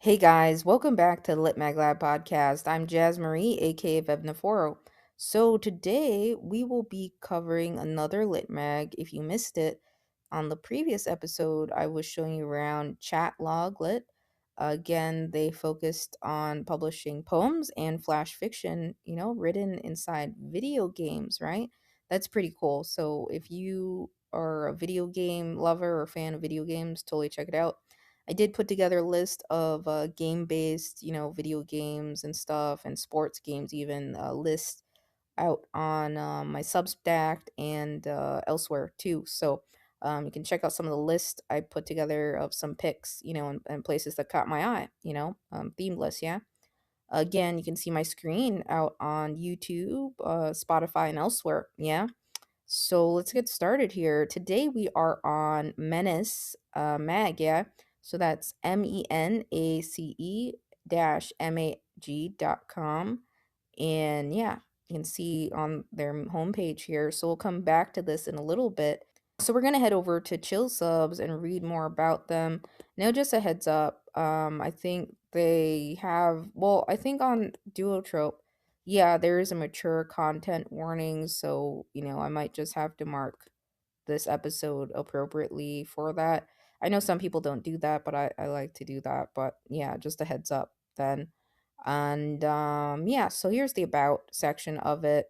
Hey guys, welcome back to the Lit Mag Lab podcast. I'm Jazz Marie, aka Vevna Forrow. So today we will be covering another Lit Mag. If you missed it, on the previous episode, I was showing you around Chat Log Lit. Again, they focused on publishing poems and flash fiction, written inside video games, right? That's pretty cool. So if you are a video game lover or fan of video games, totally check it out. I did put together a list of game-based, video games and stuff, and sports games even list out on my Substack and elsewhere too. So you can check out some of the list I put together of some picks, and places that caught my eye, themed list, yeah. Again, you can see my screen out on YouTube, Spotify, and elsewhere, yeah. So let's get started here. Today we are on Menace Mag, yeah. So that's MENACE-MAG.com. And yeah, you can see on their homepage here. So we'll come back to this in a little bit. So we're gonna head over to Chill Subs and read more about them. Now, just a heads up, I think they have, well, I think on Duotrope, yeah, there is a mature content warning, so I might just have to mark this episode appropriately for that. I know some people don't do that, but I like to do that. But yeah, just a heads up then. And yeah, so here's the about section of it.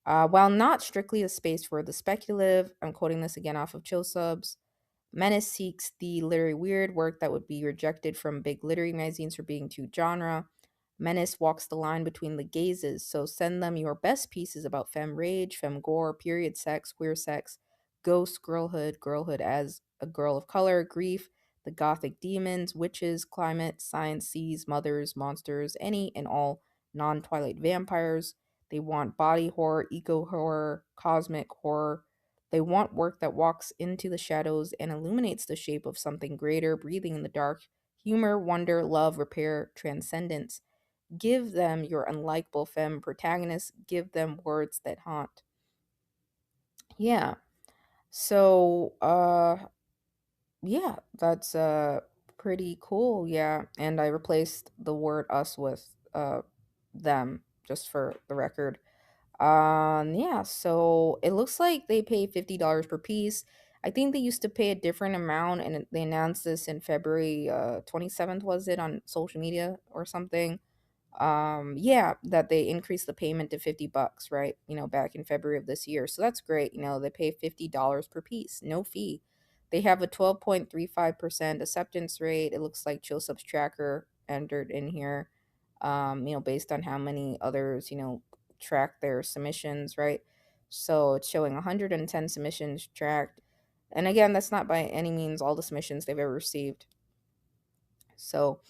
While not strictly a space for the speculative, I'm quoting this again off of Chill Subs. Menace seeks the literary weird work that would be rejected from big literary magazines for being too genre. Menace walks the line between the gazes, so send them your best pieces about femme rage, femme gore, period sex, queer sex, ghost, girlhood, girlhood as a girl of color, grief, the gothic demons, witches, climate, science, seas, mothers, monsters, any and all non Twilight vampires. They want body horror, eco horror, cosmic horror. They want work that walks into the shadows and illuminates the shape of something greater, breathing in the dark. Humor, wonder, love, repair, transcendence. Give them your unlikable femme protagonists. Give them words that haunt. Yeah. So, yeah, that's pretty cool. Yeah, and I replaced the word us with them just for the record. Yeah, so it looks like they pay $50 per piece. I think they used to pay a different amount, and they announced this in February 27th, was it, on social media or something? Yeah, that they increased the payment to $50, right? Back in February of this year. So that's great. They pay $50 per piece, no fee. They have a 12.35% acceptance rate. It looks like Chill Subs Tracker entered in here, based on how many others, track their submissions, right? So it's showing 110 submissions tracked. And again, that's not by any means all the submissions they've ever received. So,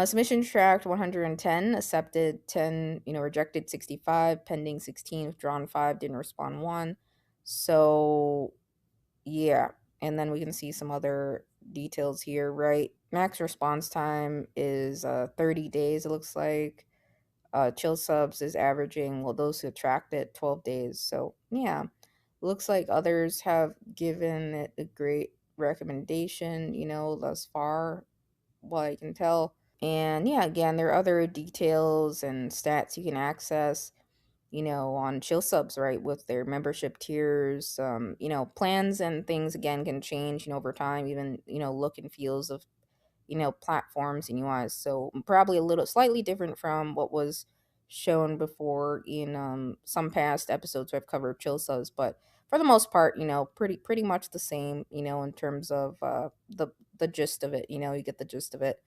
submissions tracked 110, accepted 10, rejected 65, pending 16, withdrawn 5, didn't respond 1. So, yeah. And then we can see some other details here, right? Max response time is 30 days, it looks like. Chill Subs is averaging, well, those who tracked it, 12 days. So, yeah. Looks like others have given it a great recommendation, thus far, what I can tell. And yeah, again, there are other details and stats you can access, on Chill Subs, right, with their membership tiers. Plans and things, again, can change, over time, even, look and feels of, platforms and UIs. So probably a little slightly different from what was shown before in some past episodes where I've covered Chill Subs, but for the most part, pretty much the same, in terms of the gist of it. You get the gist of it.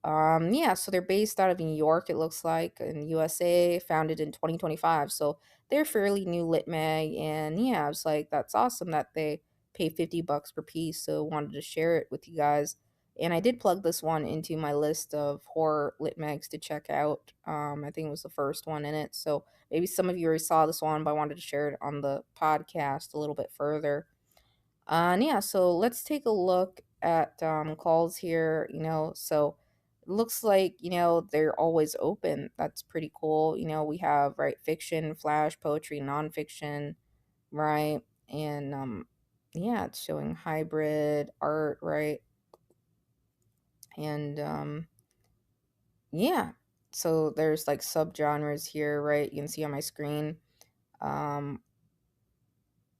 Yeah, so they're based out of New York, it looks like, in USA, founded in 2025. So they're fairly new lit mag, and yeah, I was like, that's awesome that they pay $50 per piece. So wanted to share it with you guys. And I did plug this one into my list of horror lit mags to check out. I think it was the first one in it. So maybe some of you already saw this one, but I wanted to share it on the podcast a little bit further. And yeah, so let's take a look at calls here. So it looks like, they're always open. That's pretty cool. We have, right, fiction, flash, poetry, nonfiction, right? And yeah, it's showing hybrid art, right? And yeah. So there's like subgenres here, right? You can see on my screen. Um,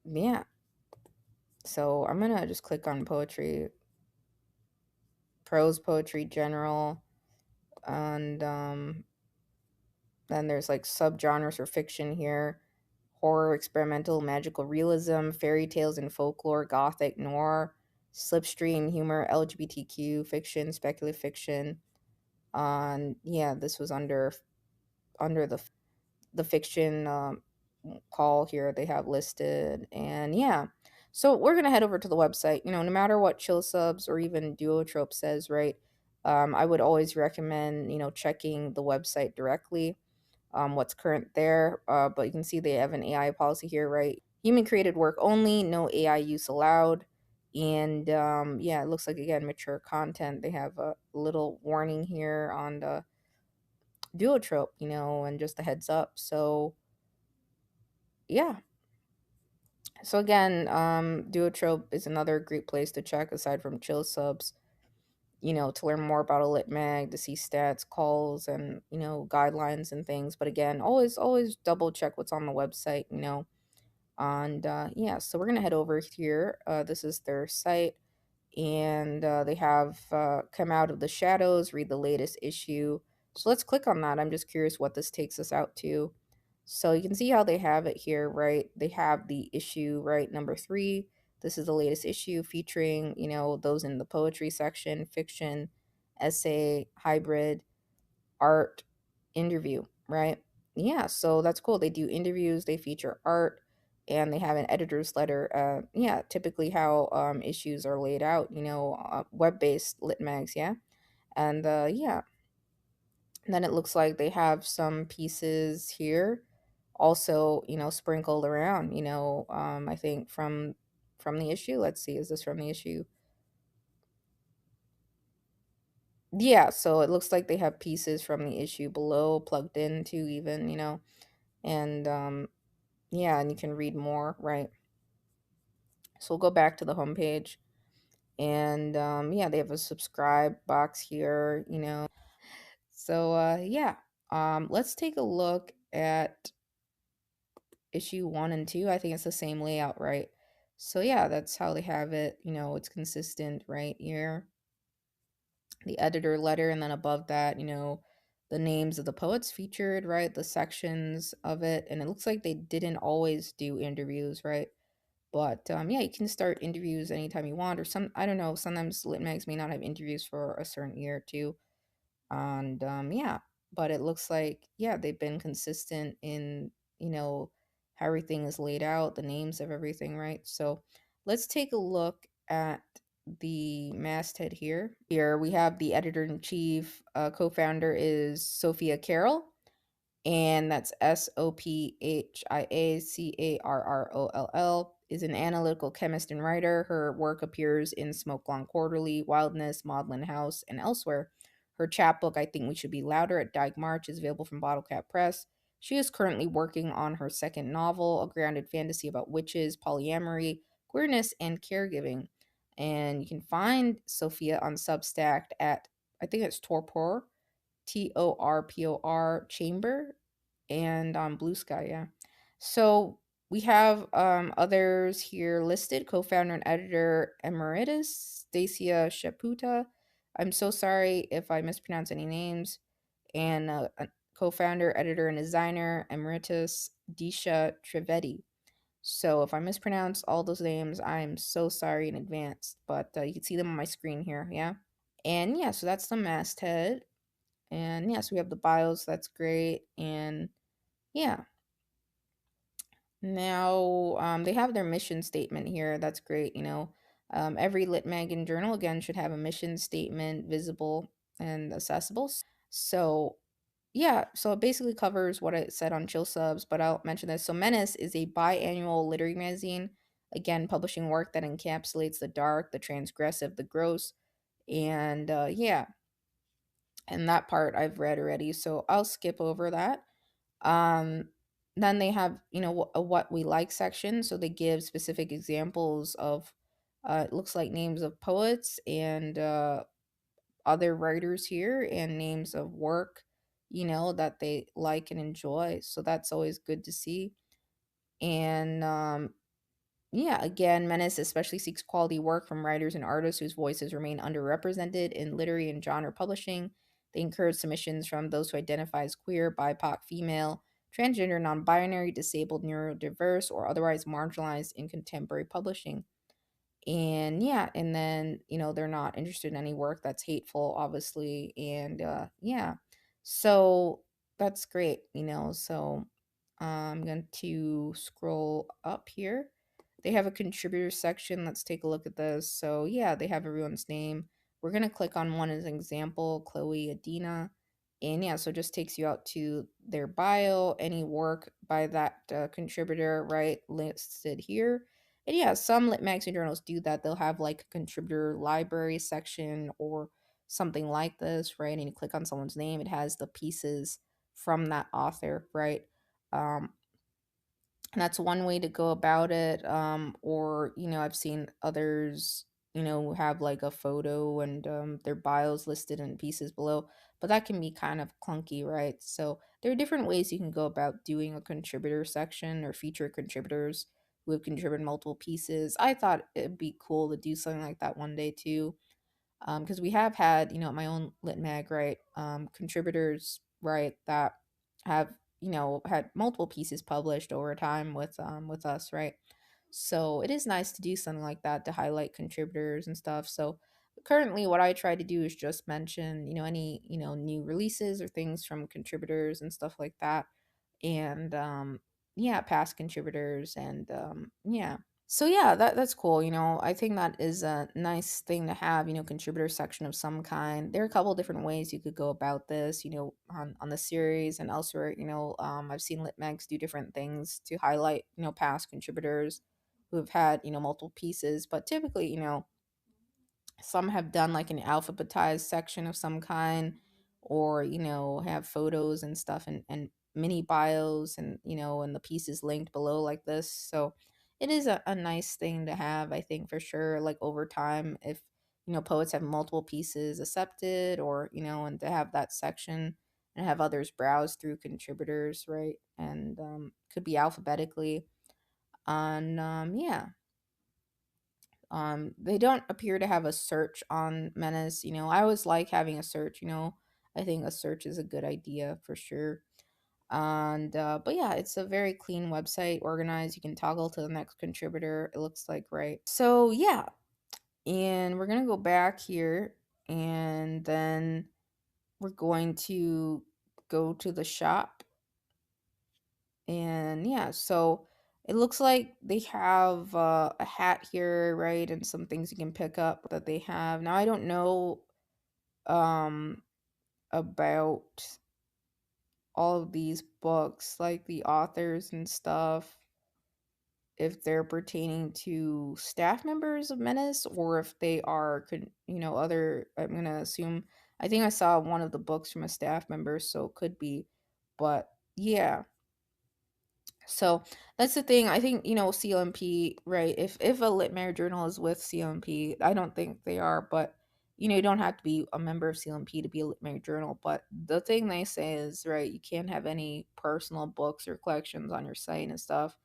yeah. So I'm gonna just click on poetry, prose poetry, general, and then there's like subgenres for fiction here: horror, experimental, magical realism, fairy tales and folklore, gothic, noir, slipstream, humor, LGBTQ, fiction, speculative fiction. Yeah, this was under the fiction call here they have listed, and yeah. So we're gonna head over to the website. No matter what Chill Subs or even Duotrope says, right? I would always recommend checking the website directly, what's current there. But you can see they have an AI policy here, right? Human created work only, no AI use allowed. And yeah, it looks like, again, mature content. They have a little warning here on the Duotrope, and just a heads up. So yeah. So again, Duotrope is another great place to check aside from Chill Subs, to learn more about a lit mag, to see stats, calls, and guidelines and things. But again, always double check what's on the website, And yeah, so we're gonna head over here. This is their site, and they have Come Out of the Shadows, read the latest issue. So let's click on that. I'm just curious what this takes us out to. So you can see how they have it here, right? They have the issue, right, number 3. This is the latest issue featuring, those in the poetry section, fiction, essay, hybrid, art, interview, right? Yeah, so that's cool. They do interviews, they feature art, and they have an editor's letter. Yeah, typically how issues are laid out, web-based lit mags, yeah. And yeah, and then it looks like they have some pieces here also, sprinkled around, I think from the issue. Let's see, is this from the issue? Yeah, so it looks like they have pieces from the issue below plugged into even, and yeah, and you can read more, right? So we'll go back to the homepage, and yeah, they have a subscribe box here, So yeah, let's take a look at issue 1 and 2. I think it's the same layout, right? So yeah, that's how they have it. It's consistent right here. The editor letter, and then above that, the names of the poets featured, right? The sections of it, and it looks like they didn't always do interviews, right? But yeah, you can start interviews anytime you want, or I don't know. Sometimes lit mags may not have interviews for a certain year or two. And yeah, but it looks like, yeah, they've been consistent in how everything is laid out, the names of everything, right? So let's take a look at the masthead here we have the editor-in-chief. Co-founder is Sophia Carroll, and that's Sophiacarroll, is an analytical chemist and writer. Her work appears in Smoke Long Quarterly, Wildness, Maudlin House, and elsewhere. Her chapbook, I Think We Should Be Louder, at Dyke March, is available from Bottlecap Press. She is currently working on her second novel, a grounded fantasy about witches, polyamory, queerness, and caregiving. And you can find Sophia on Substack at, I think it's Torpor, Torpor Chamber, and on Blue Sky, yeah. So we have others here listed: co-founder and editor emeritus Stacia Shaputa. I'm so sorry if I mispronounce any names. And a co-founder, editor, and designer emeritus Disha Trivedi. So if I mispronounce all those names, I'm so sorry in advance. But you can see them on my screen here, yeah. And yeah, so that's the masthead. And yes, we have the bios. That's great. And yeah, now they have their mission statement here. That's great. Every lit mag and journal, again, should have a mission statement visible and accessible. So yeah, so it basically covers what I said on Chill Subs, but I'll mention this. So Menace is a biannual literary magazine, again, publishing work that encapsulates the dark, the transgressive, the gross. And yeah, and that part I've read already, so I'll skip over that. Um, then they have, a what we like section, so they give specific examples of, it looks like names of poets and other writers here and names of work, that they like and enjoy. So that's always good to see. And yeah, again, Menace especially seeks quality work from writers and artists whose voices remain underrepresented in literary and genre publishing. They encourage submissions from those who identify as queer, BIPOC, female, transgender, non binary, disabled, neurodiverse, or otherwise marginalized in contemporary publishing. And yeah, and then they're not interested in any work that's hateful, obviously. And yeah, so that's great. So I'm going to scroll up here. They have a contributor section. Let's take a look at this. So yeah, they have everyone's name. We're going to click on one as an example, Chloe Adina. And yeah, so it just takes you out to their bio, any work by that contributor, right, listed here. And yeah, some lit magazine journals do that. They'll have like a contributor library section or something like this, right? And you click on someone's name, it has the pieces from that author, right? Um, and that's one way to go about it. Or, I've seen others, have like a photo and their bios listed in pieces below, but that can be kind of clunky, right? So there are different ways you can go about doing a contributor section or feature contributors who have contributed multiple pieces. I thought it'd be cool to do something like that one day too, because we have had my own lit mag, right, contributors, right, that have had multiple pieces published over time with us, right. So it is nice to do something like that to highlight contributors and stuff. So currently what I try to do is just mention any new releases or things from contributors and stuff like that. And yeah, past contributors. And yeah, so yeah, that's cool. I think that is a nice thing to have, contributor section of some kind. There are a couple different ways you could go about this, on the series and elsewhere. I've seen Litmegs do different things to highlight, past contributors who have had, multiple pieces. But typically, some have done like an alphabetized section of some kind, or have photos and stuff, and mini bios, and and the pieces linked below like this. So it is a nice thing to have, I think, for sure, like over time, if poets have multiple pieces accepted, or and to have that section and have others browse through contributors, right, and could be alphabetically on yeah. They don't appear to have a search on Menace. I always like having a search. I think a search is a good idea for sure. And but yeah, it's a very clean website, organized. You can toggle to the next contributor. It looks like, right. So yeah, and we're gonna go back here, and then we're going to go to the shop. And yeah, so it looks like they have a hat here, right? And some things you can pick up that they have. Now, I don't know um, about all of these books, like the authors and stuff, if they're pertaining to staff members of Menace, or if they are, other. I'm going to assume, I think I saw one of the books from a staff member, so it could be. But yeah. So that's the thing. I think, CLMP, right? If a lit marriage journal is with CLMP, I don't think they are, but you don't have to be a member of CLMP to be a lit marriage journal. But the thing they say is, right, you can't have any personal books or collections on your site and stuff.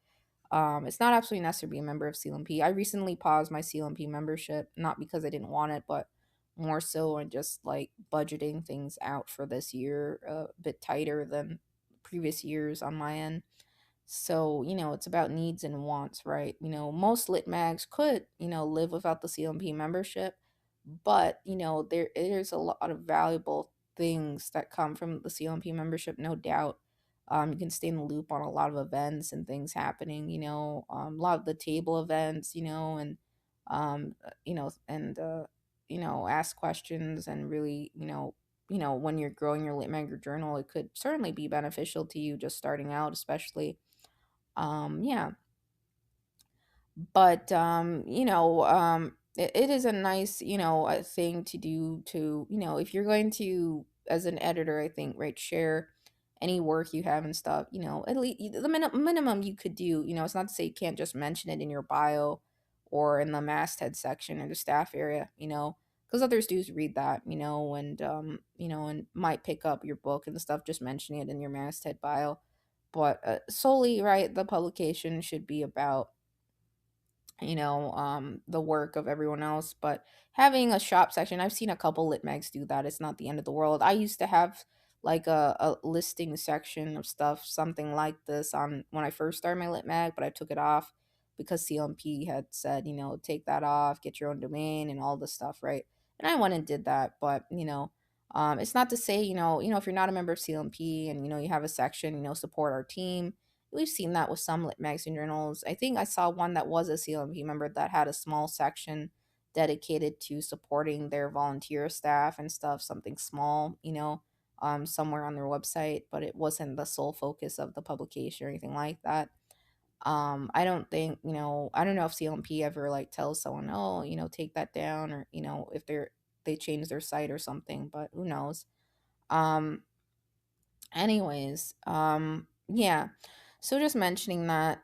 It's not absolutely necessary to be a member of CLMP. I recently paused my CLMP membership, not because I didn't want it, but more so on just like budgeting things out for this year, a bit tighter than previous years on my end. So, it's about needs and wants, right? Most lit mags could, live without the CLMP membership, but, there's a lot of valuable things that come from the CLMP membership, no doubt. You can stay in the loop on a lot of events and things happening, a lot of the table events, and, and, ask questions and really, when you're growing your lit mag journal, it could certainly be beneficial to you just starting out, especially. Yeah, but it is a nice, a thing to do, to if you're going to, as an editor, I think, right, share any work you have and stuff, at least the minimum you could do, it's not to say you can't just mention it in your bio or in the masthead section or the staff area, because others do read that, and might pick up your book and stuff, just mentioning it in your masthead bio. But solely, right, the publication should be about the work of everyone else. But having a shop section, I've seen a couple lit mags do that. It's not the end of the world. I used to have like a listing section of stuff, something like this on when I first started my lit mag, but I took it off because CLMP had said, take that off, get your own domain and all this stuff, right? And I went and did that. But it's not to say, if you're not a member of CLMP and you have a section, support our team. We've seen that with some lit magazine journals. I think I saw one that was a CLMP member that had a small section dedicated to supporting their volunteer staff and stuff, something small, somewhere on their website, but it wasn't the sole focus of the publication or anything like that. I don't think, I don't know if CLMP ever like tells someone, oh, take that down, or, if they change their site or something, but who knows. Um, yeah. So just mentioning that.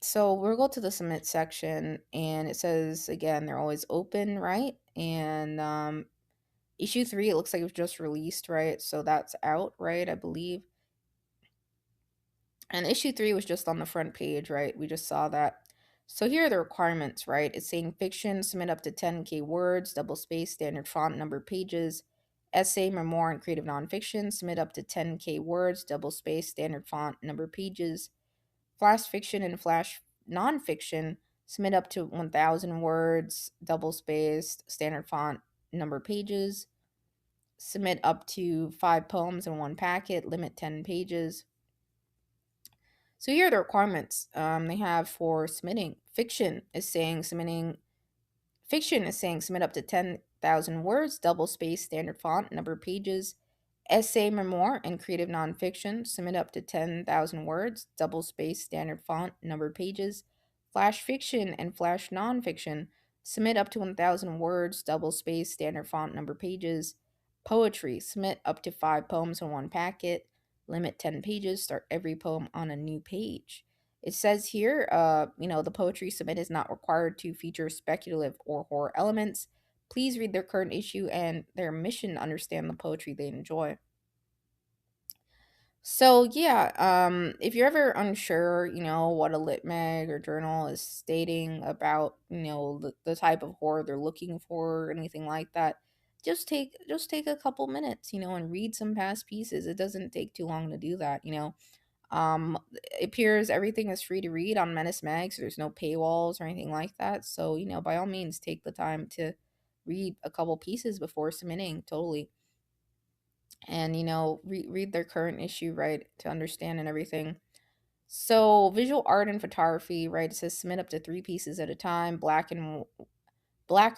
So we'll go to the submit section, and it says again they're always open, right? And issue 3, it looks like it was just released, right? So that's out, right? I believe. And issue 3 was just on the front page, right? We just saw that. So here are the requirements, right? It's saying fiction, submit up to 10K words, double space, standard font, number pages. Essay, memoir, and creative nonfiction, submit up to 10K words, double space, standard font, number pages. Flash fiction and flash nonfiction, submit up to 1,000 words, double spaced, standard font, number pages. Submit up to 5 poems in one packet, limit 10 pages. So here are the requirements they have for submitting. Fiction is saying submit up to 10,000 words, double space, standard font, number of pages. Essay, memoir, and creative nonfiction, submit up to 10,000 words, double space, standard font, number of pages. Flash fiction and flash nonfiction, submit up to 1,000 words, double space, standard font, number of pages. Poetry, submit up to 5 poems in one packet, limit 10 pages, start every poem on a new page. It says here, the poetry submit is not required to feature speculative or horror elements. Please read their current issue and their mission to understand the poetry they enjoy. So yeah, if you're ever unsure, what a lit mag or journal is stating about, the type of horror they're looking for or anything like that, just take a couple minutes, and read some past pieces. It doesn't take too long to do that. It appears everything is free to read on Menace Mag, so there's no paywalls or anything like that. So, by all means, take the time to read a couple pieces before submitting, totally. And, read their current issue, right, to understand and everything. So, visual art and photography, right, it says submit up to 3 pieces at a time, black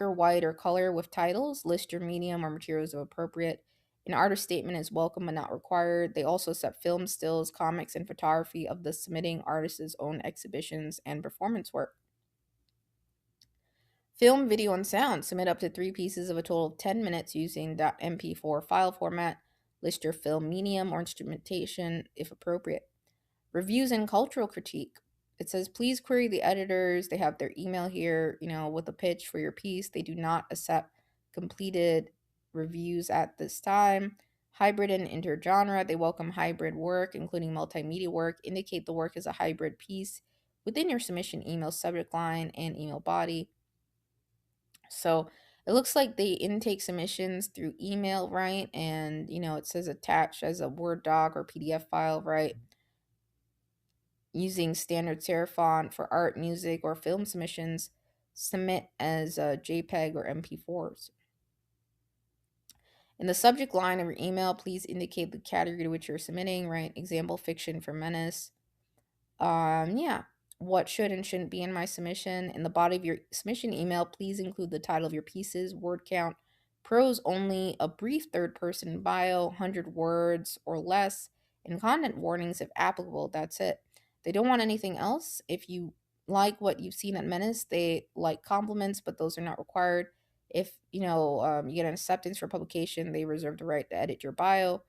or white or color with titles. List your medium or materials if appropriate. An artist statement is welcome but not required. They also accept film, stills, comics, and photography of the submitting artist's own exhibitions and performance work. Film, video, and sound. Submit up to 3 pieces of a total of 10 minutes using .mp4 file format. List your film medium or instrumentation if appropriate. Reviews and cultural critique. It says, please query the editors. They have their email here, with a pitch for your piece. They do not accept completed reviews at this time. Hybrid and intergenre. They welcome hybrid work, including multimedia work. Indicate the work is a hybrid piece within your submission email subject line and email body. So it looks like they intake submissions through email, right? And, it says attached as a Word doc or PDF file, right? Using standard serif font for art, music, or film submissions, submit as JPEG or MP4s. In the subject line of your email, please indicate the category to which you're submitting, right? Example, fiction for Menace. Yeah. What should and shouldn't be in my submission. In the body of your submission email, please include the title of your pieces, word count, prose only, a brief third person bio, 100 words or less, and content warnings if applicable. That's it. They don't want anything else. If you like what you've seen at Menace, they like compliments, but those are not required. If you get an acceptance for publication, they reserve the right to edit your bio.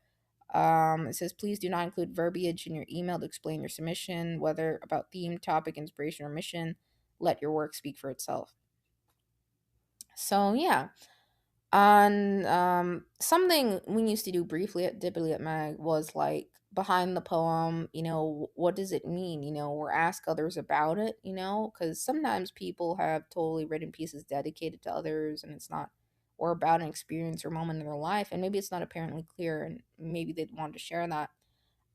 It says, please do not include verbiage in your email to explain your submission, whether about theme, topic, inspiration, or mission. Let your work speak for itself. So yeah. And something we used to do briefly at Dibbly at Mag was like behind the poem, what does it mean, or ask others about it, because sometimes people have totally written pieces dedicated to others and it's not, or about an experience or moment in their life, and maybe it's not apparently clear and maybe they'd want to share that.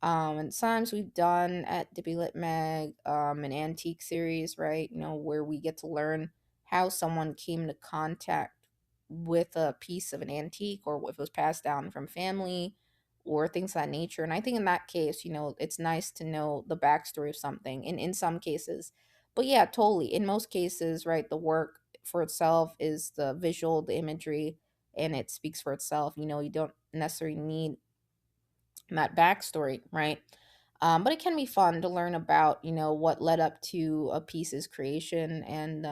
And sometimes we've done at Dippy Lit Mag an antique series, right? Where we get to learn how someone came to contact with a piece of an antique or if it was passed down from family or things of that nature. And I think in that case, it's nice to know the backstory of something in some cases. But yeah, totally. In most cases, right, the work for itself is the visual, the imagery, and it speaks for itself. You don't necessarily need that backstory, right? But it can be fun to learn about, what led up to a piece's creation and,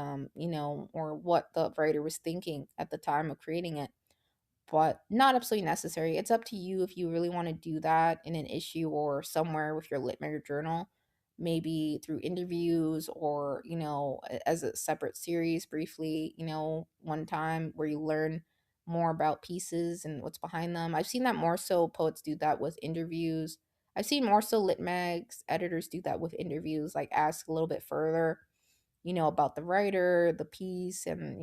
or what the writer was thinking at the time of creating it, but not absolutely necessary. It's up to you if you really want to do that in an issue or somewhere with your lit major journal, maybe through interviews or, as a separate series briefly, one time where you learn more about pieces and what's behind them. I've seen that more so poets do that with interviews. I've seen more so lit mags editors do that with interviews, like ask a little bit further, about the writer, the piece, and,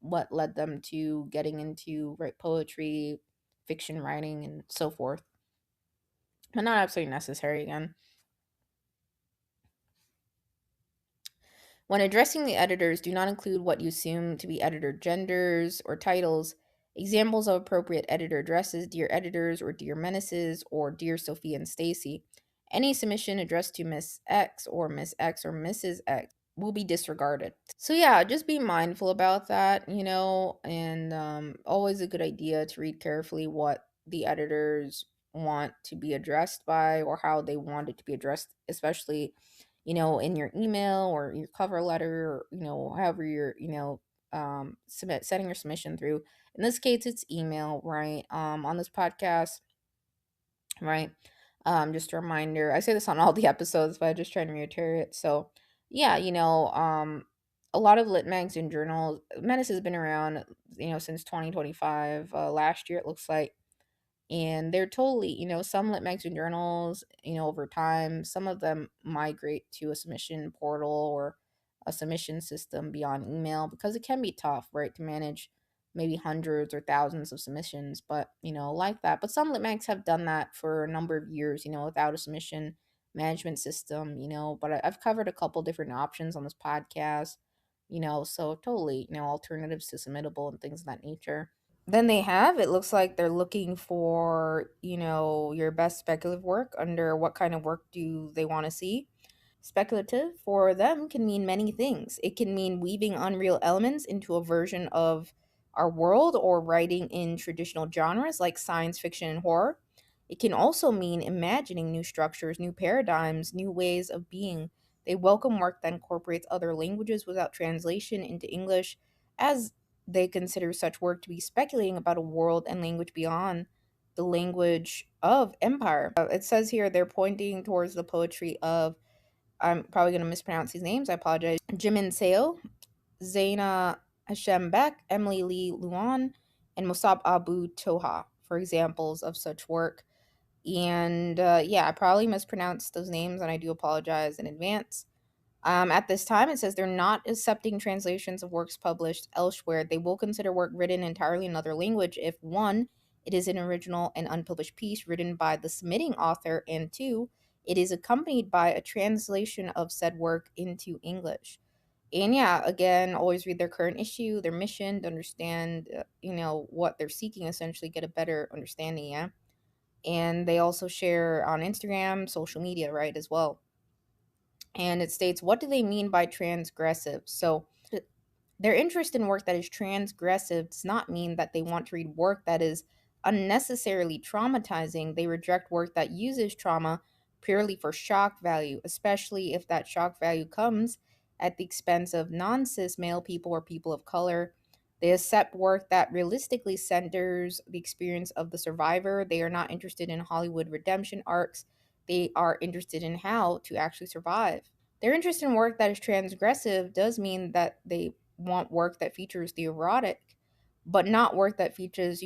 what led them to getting into write poetry, fiction writing, and so forth. But not absolutely necessary again. When addressing the editors, do not include what you assume to be editor genders or titles. Examples of appropriate editor addresses: Dear Editors or Dear Menaces or Dear Sophia and Stacy. Any submission addressed to Miss X or Miss X or Mrs. X will be disregarded. So yeah, just be mindful about that, and always a good idea to read carefully what the editors want to be addressed by or how they want it to be addressed, especially, in your email or your cover letter or, however you're, setting your submission through. In this case, it's email, right? On this podcast, right? Just a reminder. I say this on all the episodes, but I just trying to reiterate it. So, yeah, a lot of lit mags and journals. Menace has been around, since 2025. Last year, it looks like, and they're totally, some lit mags and journals, over time, some of them migrate to a submission portal or a submission system beyond email because it can be tough, right, to manage maybe hundreds or thousands of submissions, but, like that. But some lit mags have done that for a number of years, without a submission management system, but I've covered a couple different options on this podcast, so totally, alternatives to submittable and things of that nature. Then they have, it looks like they're looking for, your best speculative work under what kind of work do they want to see. Speculative for them can mean many things. It can mean weaving unreal elements into a version of our world or writing in traditional genres like science fiction and horror. It can also mean imagining new structures, new paradigms, new ways of being. They welcome work that incorporates other languages without translation into English, as they consider such work to be speculating about a world and language beyond the language of empire. It says here they're pointing towards the poetry of, I'm probably going to mispronounce these names, I apologize, Jimin Seo, Zaina Hashem Beck, Emily Lee Luan, and Musab Abu Toha for examples of such work. And yeah, I probably mispronounced those names and I do apologize in advance. At this time, it says they're not accepting translations of works published elsewhere. They will consider work written entirely in another language if one, it is an original and unpublished piece written by the submitting author, and two, it is accompanied by a translation of said work into English. And yeah, again, always read their current issue, their mission, to understand, what they're seeking, essentially get a better understanding, yeah? And they also share on Instagram, social media, right, as well. And it states, what do they mean by transgressive? So their interest in work that is transgressive does not mean that they want to read work that is unnecessarily traumatizing. They reject work that uses trauma purely for shock value, especially if that shock value comes at the expense of non cis male people or people of color. They accept work that realistically centers the experience of the survivor. They are not interested in Hollywood redemption arcs. They are interested in how to actually survive. Their interest in work that is transgressive does mean that they want work that features the erotic, but not work that features,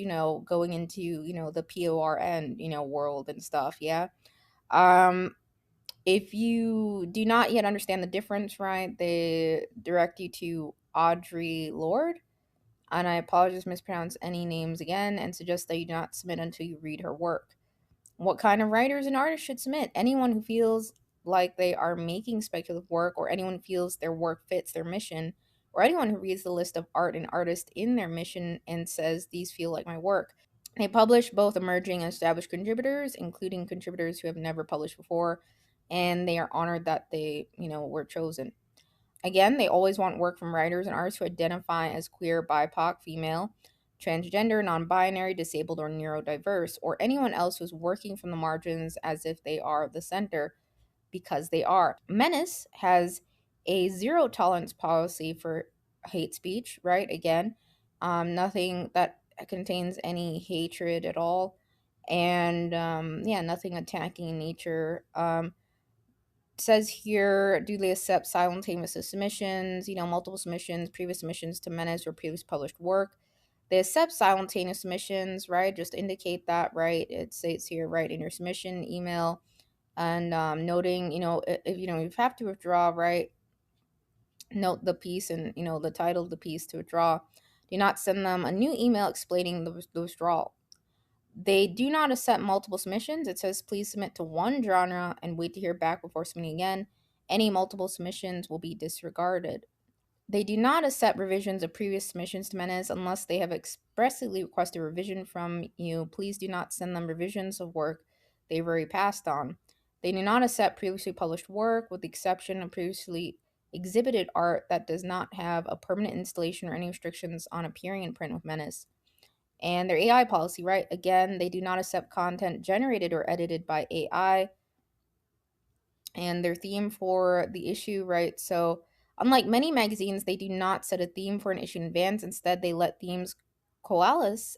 going into, the PORN, world and stuff. Yeah. Um, if you do not yet understand the difference, right, they direct you to Audrey Lord. And I apologize mispronounce any names again and suggest that you do not submit until you read her work. What kind of writers and artists should submit? Anyone who feels like they are making speculative work, or anyone who feels their work fits their mission, or anyone who reads the list of art and artists in their mission and says, these feel like my work. They publish both emerging and established contributors, including contributors who have never published before, and they are honored that they, were chosen. Again, they always want work from writers and artists who identify as queer, BIPOC, female, transgender, non binary, disabled, or neurodiverse, or anyone else who's working from the margins as if they are the center, because they are. Menace has a zero tolerance policy for hate speech, right? Again, nothing that contains any hatred at all. And yeah, nothing attacking in nature. Says here, do they accept simultaneous submissions, multiple submissions, previous submissions to Menace or previous published work? They accept simultaneous submissions, right? Just indicate that, right? It states here, right, in your submission email, and noting, if you have to withdraw, right, note the piece and, the title of the piece to withdraw. Do not send them a new email explaining the withdrawal. They do not accept multiple submissions. It says please submit to one genre and wait to hear back before submitting again. Any multiple submissions will be disregarded. They do not accept revisions of previous submissions to Menace unless they have expressly requested a revision from you. Please do not send them revisions of work they've already passed on. They do not accept previously published work, with the exception of previously exhibited art that does not have a permanent installation or any restrictions on appearing in print with Menace. And their AI policy, right? Again, they do not accept content generated or edited by AI. And their theme for the issue, right? So, unlike many magazines, they do not set a theme for an issue in advance. Instead, they let themes coalesce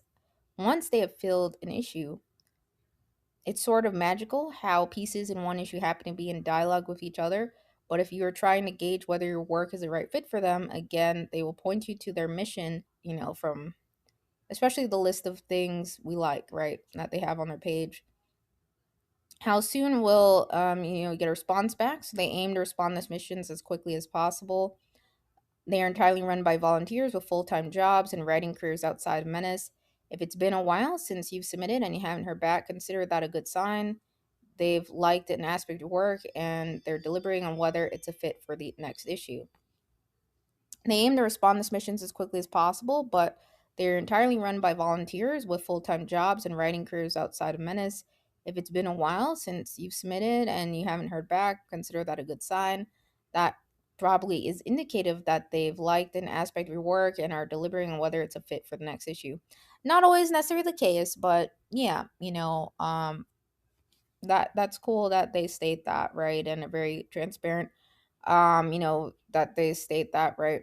once they have filled an issue. It's sort of magical how pieces in one issue happen to be in dialogue with each other. But if you are trying to gauge whether your work is the right fit for them, again, they will point you to their mission, from especially the list of things we like, right, that they have on their page. How soon will get a response back? So they aim to respond to missions as quickly as possible. They are entirely run by volunteers with full-time jobs and writing careers outside of Menace. If it's been a while since you've submitted and you haven't heard back, consider that a good sign. They've liked an aspect of work and they're deliberating on whether it's a fit for the next issue. They aim to respond to submissions as quickly as possible, but they're entirely run by volunteers with full time jobs and writing careers outside of Menace. If it's been a while since you've submitted and you haven't heard back, consider that a good sign. That probably is indicative that they've liked an aspect of your work and are deliberating on whether it's a fit for the next issue. Not always necessarily the case, but yeah, that's cool that they state that, right, and a very transparent, that they state that, right,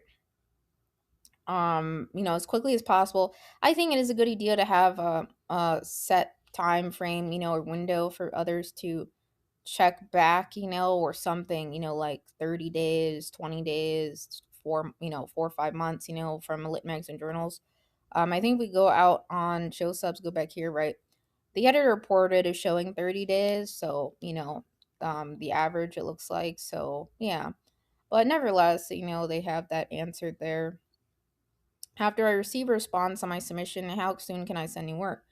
as quickly as possible. I think it is a good idea to have a set time frame, or window for others to check back, or something, like 30 days, 20 days, 4 or 5 months, from lit mags and journals. I think we go out on show subs, go back here, right? The editor reported is showing 30 days, so, the average it looks like. So, yeah. But nevertheless, they have that answered there. After I receive a response on my submission, how soon can I send new work?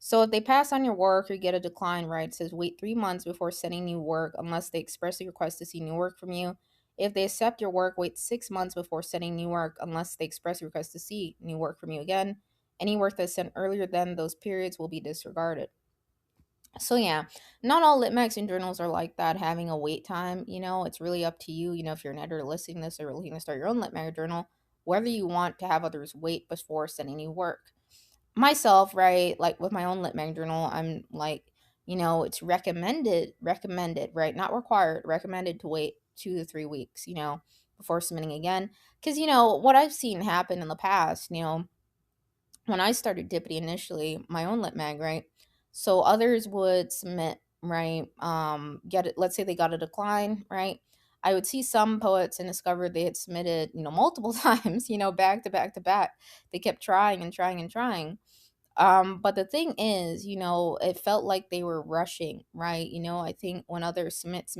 So if they pass on your work or get a decline, right, it says wait 3 months before sending new work unless they expressly request to see new work from you. If they accept your work, wait 6 months before sending new work unless they expressly request to see new work from you again. Any work that's sent earlier than those periods will be disregarded. So yeah, not all lit magazine journals are like that, having a wait time. It's really up to you. If you're an editor listening to this or looking to start your own lit mag journal, whether you want to have others wait before sending you work. Myself, right, like with my own lit mag journal, I'm like, it's recommended, right, not required, recommended to wait 2 to 3 weeks, before submitting again. Because what I've seen happen in the past, when I started Dippity initially, my own lit mag, right? So others would submit, right? Get it. Let's say they got a decline, right? I would see some poets and discover they had submitted, multiple times, back to back to back. They kept trying and trying and trying. But the thing is, it felt like they were rushing, right? I think when others submit,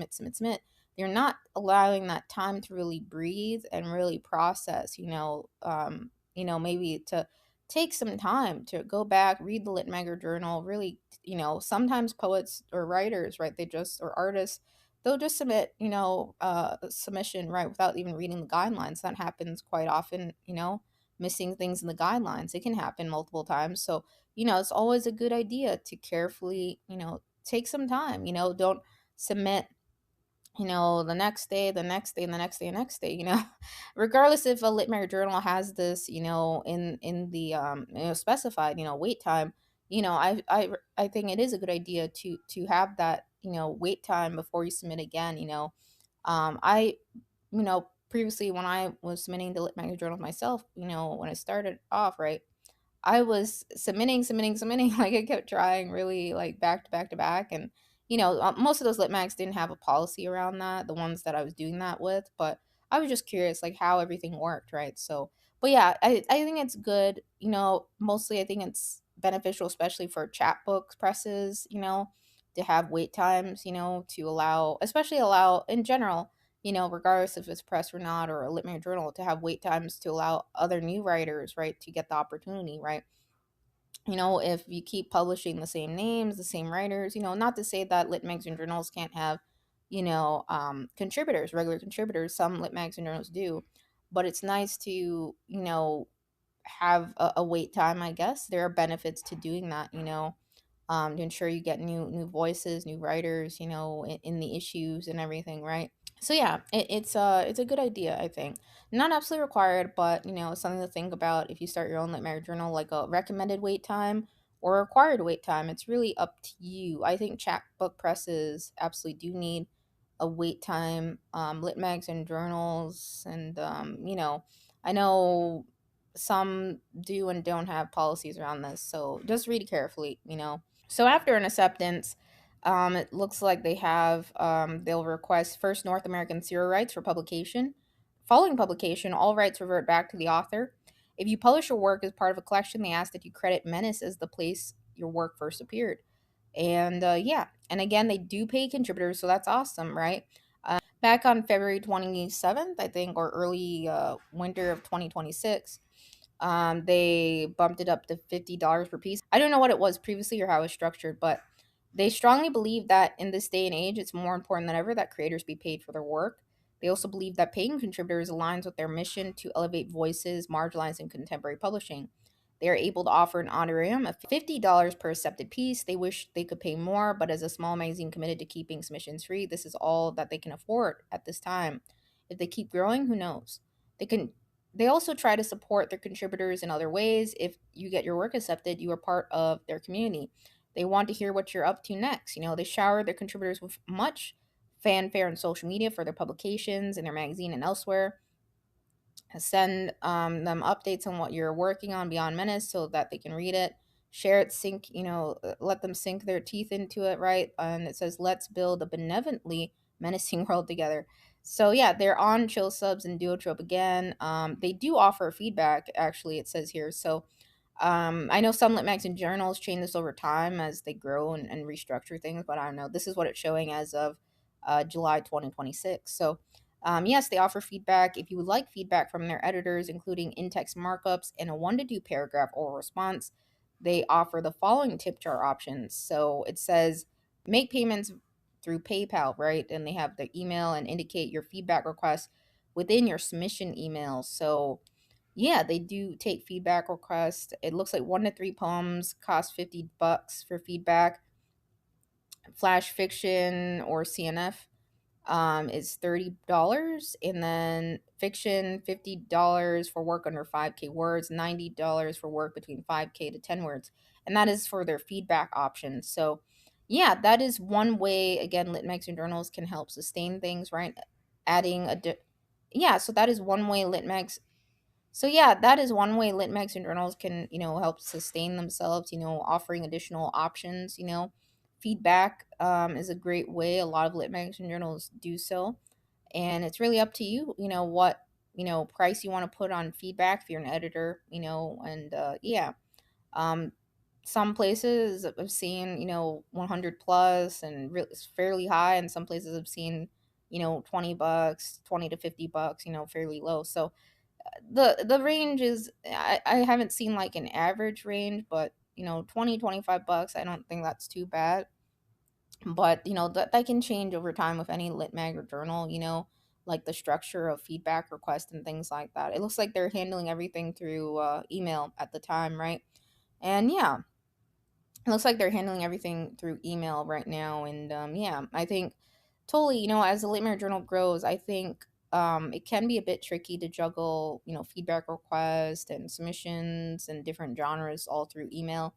they're not allowing that time to really breathe and really process, maybe to take some time to go back, read the Lit Magazine journal, really, sometimes poets or writers, right? Or artists, they'll just submit, a submission, right, without even reading the guidelines. That happens quite often, missing things in the guidelines. It can happen multiple times. So, it's always a good idea to carefully, take some time, don't submit, the next day, the next day, and the next day, and next day, regardless if a lit journal has this, in the, specified, wait time, I think it is a good idea to have that, wait time before you submit again, I, previously when I was submitting the lit journal myself, when I started off, right, I was submitting. Like I kept trying really like back to back to back. And, most of those lit mags didn't have a policy around that, the ones that I was doing that with. But I was just curious, like how everything worked, right? So, but yeah, I think it's good. Mostly I think it's beneficial, especially for chapbook presses, to have wait times, to allow, especially allow in general, regardless if it's press or not, or a lit journal, to have wait times to allow other new writers, right, to get the opportunity, right? If you keep publishing the same names, the same writers, not to say that lit magazine journals can't have, contributors, regular contributors. Some lit magazine journals do, but it's nice to, have a wait time, I guess. There are benefits to doing that, to ensure you get new voices, new writers, in the issues and everything, right? So yeah, it's a good idea, I think. Not absolutely required, but something to think about if you start your own lit marriage journal, like a recommended wait time or a required wait time. It's really up to you. I think chapbook presses absolutely do need a wait time. Lit mags and journals, and I know some do and don't have policies around this, so just read carefully. So after an acceptance, it looks like they'll request first North American serial rights for publication. Following publication, all rights revert back to the author. If you publish your work as part of a collection, they ask that you credit Menace as the place your work first appeared. And yeah, and again, they do pay contributors, so that's awesome, right? Back on February 27th, I think, or early winter of 2026, they bumped it up to $50 per piece. I don't know what it was previously or how it was structured, but they strongly believe that in this day and age, it's more important than ever that creators be paid for their work. They also believe that paying contributors aligns with their mission to elevate voices marginalized in contemporary publishing. They are able to offer an honorarium of $50 per accepted piece. They wish they could pay more, but as a small magazine committed to keeping submissions free, this is all that they can afford at this time. If they keep growing, who knows? They can they also try to support their contributors in other ways. If you get your work accepted, you are part of their community. They want to hear what you're up to next. They shower their contributors with much fanfare on social media for their publications in their magazine and elsewhere. Send them updates on what you're working on beyond Menace so that they can read it. Share it, let them sink their teeth into it, right? And it says, let's build a benevolently menacing world together. So yeah, they're on Chill Subs and Duotrope again. They do offer feedback, actually, it says here. So I know some lit mags and journals change this over time as they grow and restructure things, but I don't know. This is what it's showing as of July 2026. So yes, they offer feedback. If you would like feedback from their editors, including in-text markups and a 1 to 2 paragraph oral response, they offer the following tip jar options. So it says make payments through PayPal, right? And they have the email and indicate your feedback request within your submission email. So yeah, they do take feedback requests. It looks like 1 to 3 poems cost $50 for feedback. Flash fiction or CNF is $30, and then fiction $50 for work under 5K words, $90 for work between 5K to 10 words, and that is for their feedback options. So yeah, that is one way. Again, lit mags and journals can help sustain things, right? Adding yeah, so that is one way lit mags so yeah, that is one way lit mags and journals can, help sustain themselves, offering additional options. Feedback is a great way. A lot of lit mags and journals do so. And it's really up to you, what, price you want to put on feedback if you're an editor, and yeah. Um, some places I've seen, 100 plus and it's fairly high, and some places I've seen, $20, 20 to $50, fairly low. So the range is, I haven't seen like an average range, but 20, $25, I don't think that's too bad. But that can change over time with any lit mag or journal, like the structure of feedback requests and things like that. It looks like they're handling everything through email at the time, right? And yeah, it looks like they're handling everything through email right now. And yeah, I think totally, as the Late Journal grows, I think it can be a bit tricky to juggle, feedback requests and submissions and different genres all through email.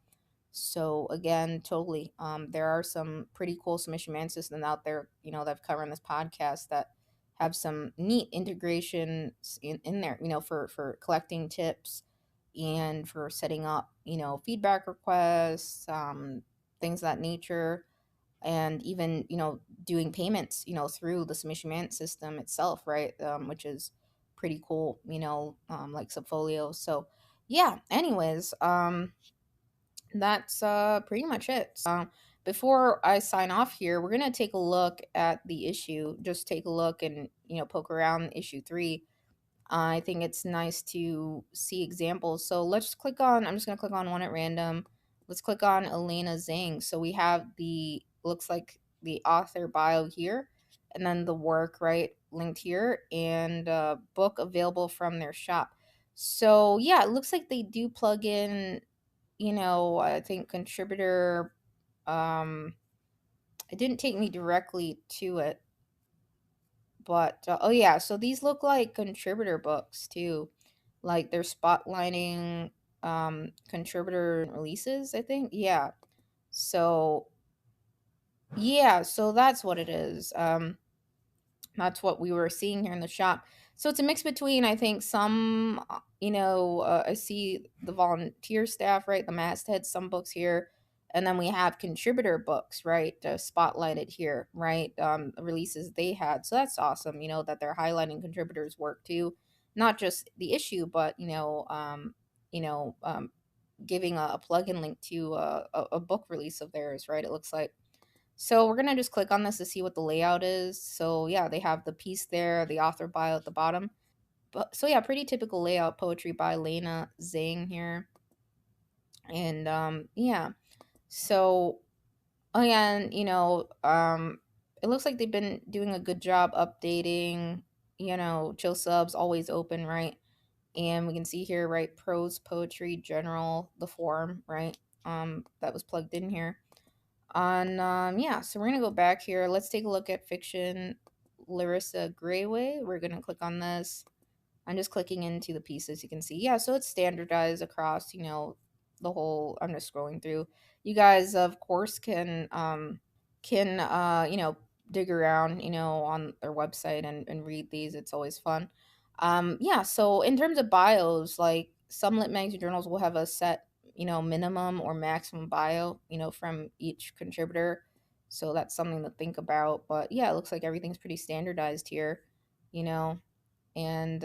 So again, totally, there are some pretty cool submission man systems out there, that I've covered on this podcast that have some neat integrations in there, for collecting tips and for setting up, feedback requests, things of that nature, and even, doing payments, through the submission management system itself, right? Which is pretty cool, like Subfolio. So yeah, anyways, that's pretty much it. Before I sign off here, we're gonna take a look at the issue. Just take a look and poke around issue 3. I think it's nice to see examples. So let's click on, I'm just going to click on one at random. Let's click on Elena Zing. So we have looks like the author bio here, and then the work, right, linked here, and book available from their shop. So yeah, it looks like they do plug in, I think contributor, it didn't take me directly to it, but oh yeah, so these look like contributor books too. Like they're spotlighting contributor releases, I think. Yeah. So yeah, so that's what it is. That's what we were seeing here in the shop. So it's a mix between, I think, some, I see the volunteer staff, right? The masthead, some books here. And then we have contributor books, right? Spotlighted here, right? Releases they had. So that's awesome, that they're highlighting contributors' work too. Not just the issue, but, you know, um, giving a plugin link to a book release of theirs, right? It looks like. So we're gonna just click on this to see what the layout is. So yeah, they have the piece there, the author bio at the bottom. But so yeah, pretty typical layout. Poetry by Lena Zhang here, and yeah. So again, it looks like they've been doing a good job updating. Chill subs always open, right? And we can see here, right, prose, poetry, general, the form, right? That was plugged in here. On yeah, so we're gonna go back here. Let's take a look at fiction. Larissa Grayway. We're gonna click on this. I'm just clicking into the pieces. You can see, yeah, so it's standardized across, the whole. I'm just scrolling through. You guys, of course, can dig around, on their website and read these. It's always fun. Yeah, so in terms of bios, like some lit magazine journals will have a set, minimum or maximum bio, from each contributor. So that's something to think about. But yeah, it looks like everything's pretty standardized here, you know, and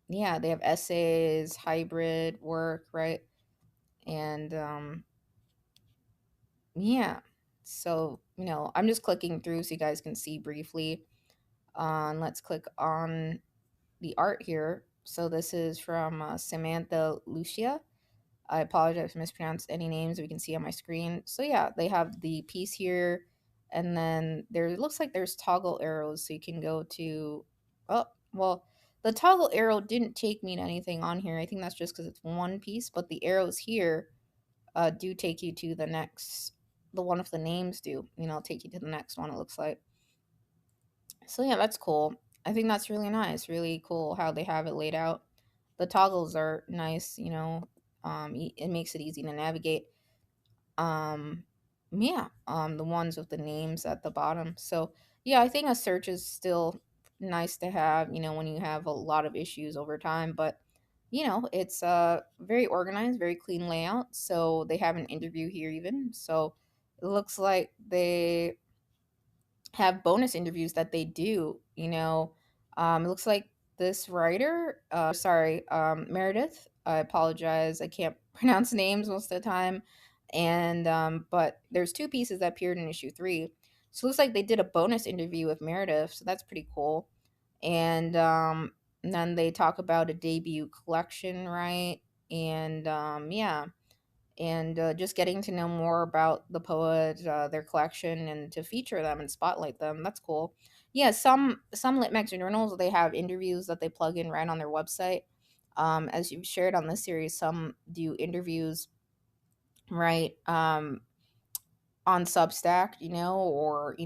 yeah, they have essays, hybrid work, right? And yeah, so I'm just clicking through so you guys can see briefly. Let's click on the art here. So this is from Samantha Lucia. I apologize if I mispronounced any names we can see on my screen. So yeah, they have the piece here, and then there it looks like there's toggle arrows, so you can go to. Oh well, the toggle arrow didn't take me to anything on here. I think that's just because it's one piece, but the arrows here do take you to the next. The one of the names do, take you to the next one. It looks like. So yeah, that's cool. I think that's really nice, really cool how they have it laid out. The toggles are nice, it makes it easy to navigate. Um, yeah, the ones with the names at the bottom. So yeah, I think a search is still nice to have, when you have a lot of issues over time, but it's very organized, very clean layout. So they have an interview here even. So it looks like they have bonus interviews that they do. It looks like this writer, sorry, Meredith. I apologize. I can't pronounce names most of the time. And but there's two pieces that appeared in issue three. So it looks like they did a bonus interview with Meredith. So that's pretty cool. And then they talk about a debut collection, right? And yeah, and just getting to know more about the poet, their collection, and to feature them and spotlight them. That's cool. Yeah, some lit magazine journals, they have interviews that they plug in right on their website. As you've shared on this series, some do interviews right on Substack, or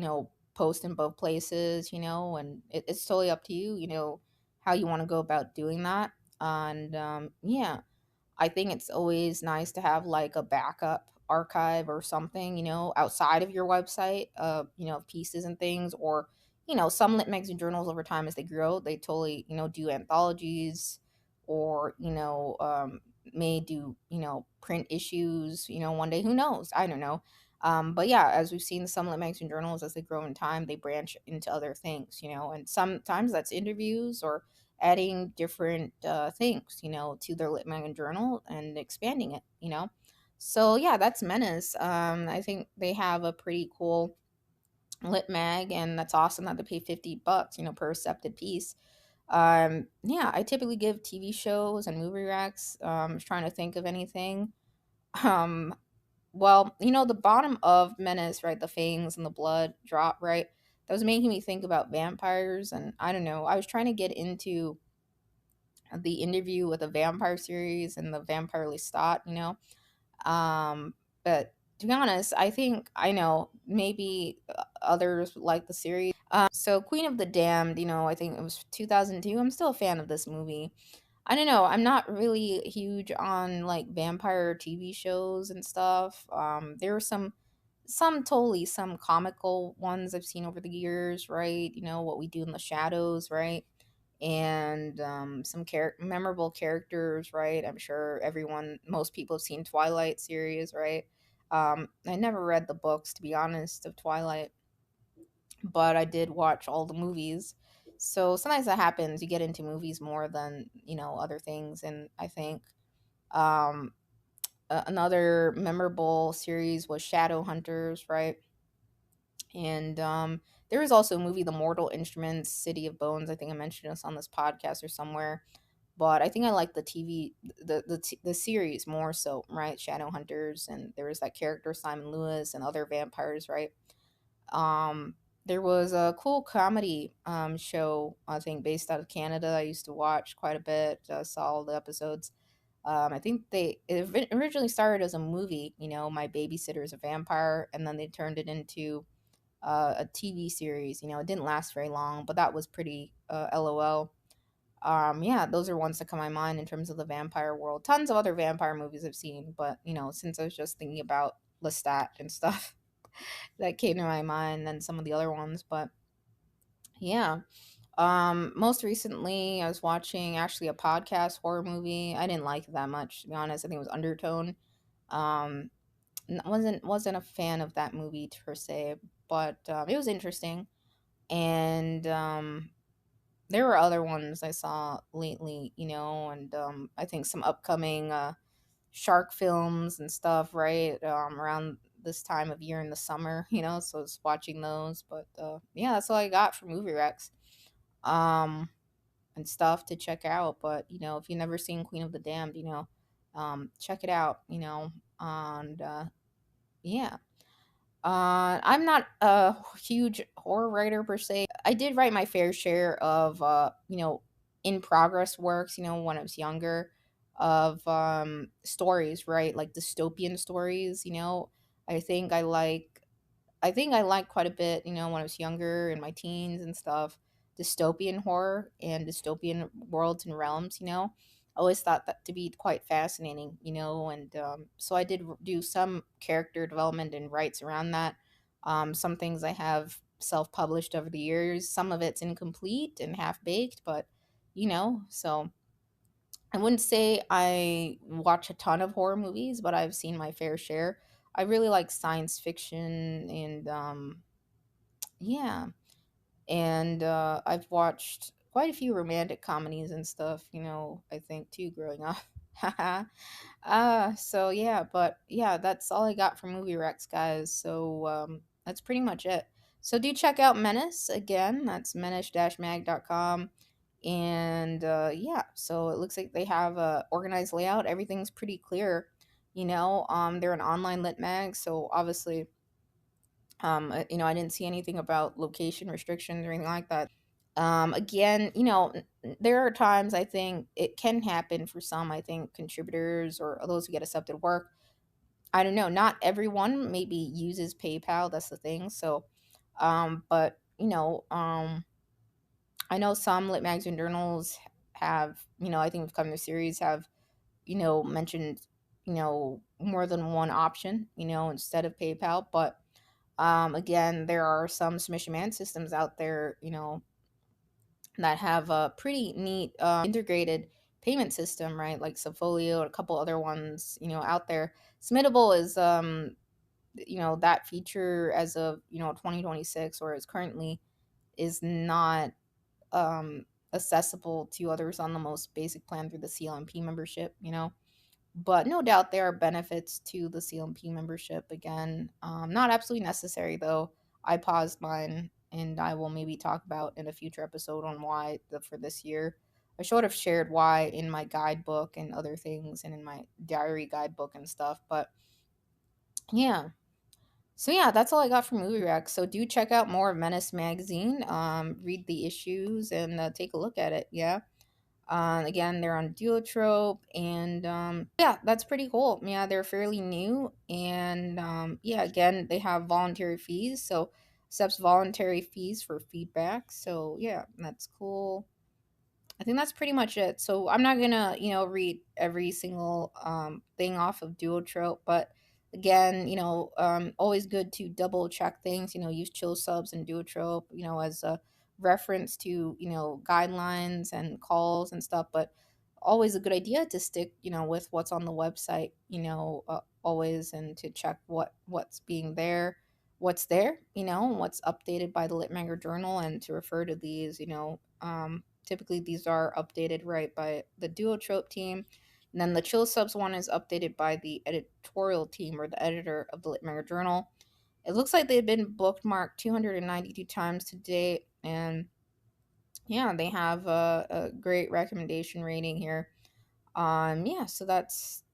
post in both places, and it's totally up to you, how you want to go about doing that. And yeah, I think it's always nice to have like a backup archive or something, outside of your website, of pieces and things, or, some lit magazine journals over time as they grow, they totally, do anthologies, or, may do, print issues, one day, who knows? I don't know. But yeah, as we've seen some lit magazine journals as they grow in time, they branch into other things, and sometimes that's interviews or adding different things, to their lit mag and journal and expanding it, So yeah, that's Menace. I think they have a pretty cool lit mag, and that's awesome that they pay $50, per accepted piece. Yeah, I typically give TV shows and movie racks. I was trying to think of anything. Um, well, the bottom of Menace, right? The fangs and the blood drop, right? That was making me think about vampires, and I don't know. I was trying to get into the interview with a vampire series and the vampire Lestat, um but to be honest, I think I know maybe others like the series. So Queen of the Damned, I think it was 2002. I'm still a fan of this movie. I don't know, I'm not really huge on like vampire TV shows and stuff. There were some comical ones I've seen over the years, right? What We Do in the Shadows, right? And some memorable characters, right? I'm sure most people have seen Twilight series, right? I never read the books, to be honest, of Twilight, but I did watch all the movies. So sometimes that happens. You get into movies more than other things, and I think um, another memorable series was Shadowhunters, right? And there was also a movie, The Mortal Instruments, City of Bones. I think I mentioned this on this podcast or somewhere. But I think I like the TV, the series more so, right? Shadowhunters, and there was that character Simon Lewis and other vampires, right? There was a cool comedy show, I think, based out of Canada. I used to watch quite a bit. Saw all the episodes. I think it originally started as a movie. My Babysitter is a Vampire, and then they turned it into a TV series. It didn't last very long, but that was pretty LOL. Yeah, those are ones that come to my mind in terms of the vampire world. Tons of other vampire movies I've seen, but since I was just thinking about Lestat and stuff, that came to my mind than some of the other ones. But yeah, most recently I was watching actually a podcast horror movie. I didn't like it that much, to be honest. I think it was Undertone. Um, wasn't a fan of that movie per se, but it was interesting. And there were other ones I saw lately, and I think some upcoming shark films and stuff, right? Around this time of year in the summer, so I was watching those. But yeah, that's all I got for movie recs um, and stuff to check out. But, if you've never seen Queen of the Damned, check it out, and yeah. I'm not a huge horror writer per se. I did write my fair share of, in progress works, when I was younger, of stories, right? Like dystopian stories, I think I like I think I liked quite a bit, when I was younger in my teens and stuff, dystopian horror and dystopian worlds and realms, I always thought that to be quite fascinating, and so I did do some character development and writes around that. Some things I have self published over the years, some of it's incomplete and half baked, but, so I wouldn't say I watch a ton of horror movies, but I've seen my fair share. I really like science fiction and Yeah. And I've watched quite a few romantic comedies and stuff, I think too growing up. So yeah, but yeah, that's all I got for movie Rex, guys. So that's pretty much it. So do check out Menace again. That's menace-mag.com. And yeah, so it looks like they have a organized layout. Everything's pretty clear. They're an online lit mag, so obviously I didn't see anything about location restrictions or anything like that. Again, there are times I think it can happen for some, I think, contributors or those who get accepted work. I don't know. Not everyone maybe uses PayPal. That's the thing. So, but I know some lit magazine journals have, I think we've come to series have, mentioned, more than one option, instead of PayPal. But again, there are some submission man systems out there, that have a pretty neat integrated payment system, right? Like Subfolio and a couple other ones, out there. Submittable is, that feature as of, 2026, or is currently, is not accessible to others on the most basic plan through the CLMP membership. But no doubt there are benefits to the CLMP membership. Again, not absolutely necessary though. I paused mine, and I will maybe talk about in a future episode on why for this year. I sort of shared why in my guidebook and other things, and in my diary guidebook and stuff. But yeah, so yeah, that's all I got from Movie Rex. So do check out more of Menace magazine. Read the issues and take a look at it. Yeah. Again, they're on Duotrope, and yeah, that's pretty cool. Yeah, they're fairly new, and yeah, again, they have voluntary fees, so accepts voluntary fees for feedback. So yeah, that's cool. I think that's pretty much it. So I'm not gonna, read every single thing off of Duotrope, but again, always good to double check things. Use chill subs and Duotrope, as a reference to guidelines and calls and stuff. But always a good idea to stick, with what's on the website. Always, and to check what's being there, what's there, what's updated by the Litmanger Journal, and to refer to these, typically, these are updated right by the Duotrope team. And then the Chill Subs one is updated by the editorial team or the editor of the Litmanger Journal. It looks like they've been bookmarked 292 times to date. And yeah, they have a great recommendation rating here. Yeah, so that's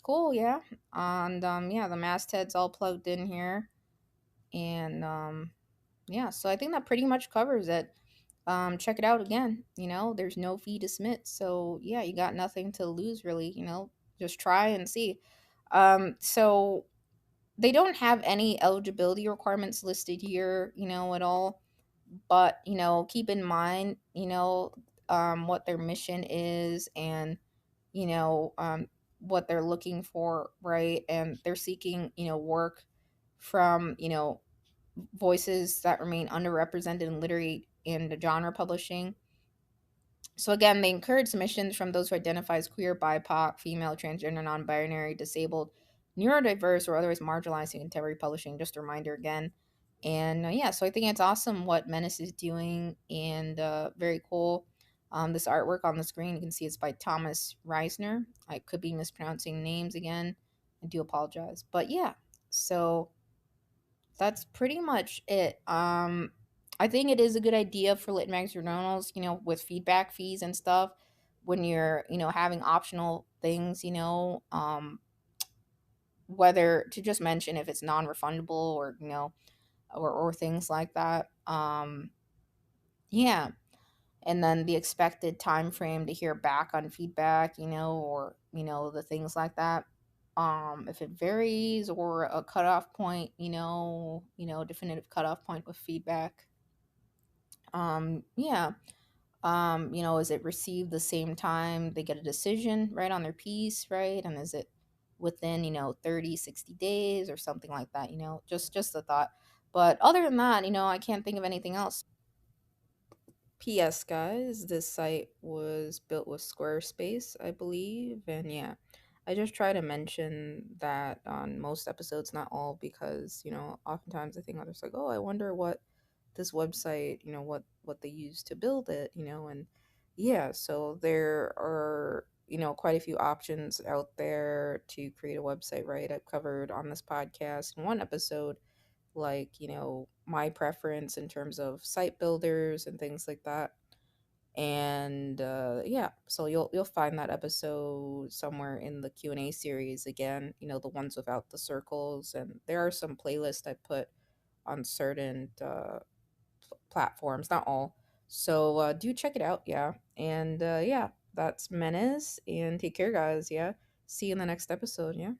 cool. Yeah. And yeah, the masthead's all plugged in here. And yeah, so I think that pretty much covers it. Check it out again. There's no fee to submit, so yeah, you got nothing to lose really. Just try and see. So they don't have any eligibility requirements listed here, at all. But keep in mind, what their mission is, and what they're looking for, right? And they're seeking, work from voices that remain underrepresented in literary and genre publishing. So again, they encourage submissions from those who identify as queer, BIPOC, female, transgender, non-binary, disabled, neurodiverse, or otherwise marginalized in contemporary publishing. Just a reminder again. And yeah, so I think it's awesome what Menace is doing, and very cool. This artwork on the screen, you can see it's by Thomas Reisner. I could be mispronouncing names again. I do apologize. But yeah, so that's pretty much it. I think it is a good idea for lit mags journals, with feedback fees and stuff, when you're, having optional things, whether to just mention if it's non-refundable, or, or things like that. Yeah. And then the expected time frame to hear back on feedback, or, the things like that. If it varies, or a cutoff point, definitive cutoff point with feedback. Yeah. Is it received the same time they get a decision right on their piece, right? And is it within, 30, 60 days or something like that, just a thought. But other than that, I can't think of anything else. P.S. guys, this site was built with Squarespace, I believe. And yeah, I just try to mention that on most episodes, not all, because, oftentimes I think others like, oh, I wonder what this website, what they use to build it, and yeah, so there are, quite a few options out there to create a website, right? I've covered on this podcast in one episode, like, my preference in terms of site builders and things like that. And yeah, so you'll find that episode somewhere in the Q&A series again, the ones without the circles, and there are some playlists I put on certain platforms, not all. So do check it out, yeah. And yeah, that's Menace, and take care, guys. Yeah, see you in the next episode. Yeah.